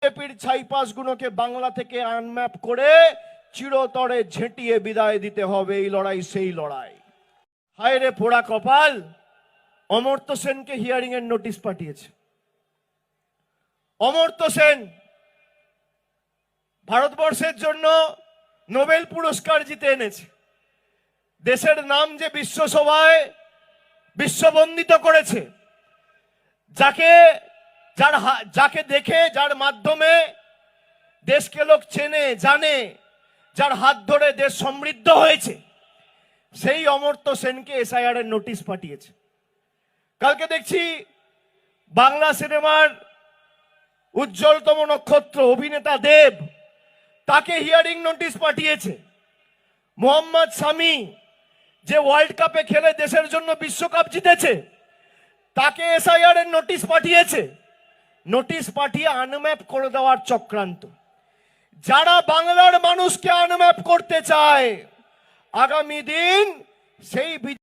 বিজেপির ছাইপাসগুলোকে বাংলা থেকে আনম্যাপ করে চিরতরে ঝেঁটিয়ে বিদায় দিতে হবে। এই লড়াই সেই লড়াই। হায় রে পোড়া কপাল, অমর্ত্য সেনকে হিয়ারিং এর নোটিশ পাঠিয়েছে। অমর্ত্য সেন ভারতবর্ষের জন্য নোবেল পুরস্কার জিতে এনেছে। দেশের নাম যে বিশ্বসভায় বিশ্ববন্দিত করেছে, যাকে দেখে, যার মাধ্যমে দেশকে লোক চেনে জানে, যার হাত ধরে দেশ সমৃদ্ধ হয়েছে, সেই অমর্ত্য সেনকে এসআইআর এর নোটিশ পাঠিয়েছে। কালকে দেখছি বাংলা সিনেমার উজ্জ্বলতম নক্ষত্র অভিনেতা দেব, তাকে হিয়ারিং নোটিশ পাঠিয়েছে। মোহাম্মদ শামি, যে ওয়ার্ল্ড কাপে খেলে দেশের জন্য বিশ্বকাপ জিতেছে, তাকে এসআইআর এর নোটিশ পাঠিয়েছে। নোটিশ পাঠিয়ে আনম্যাপ করে দেওয়ার চক্রান্ত। যারা বাংলার মানুষকে আনম্যাপ করতে চায়, আগামী দিন সেই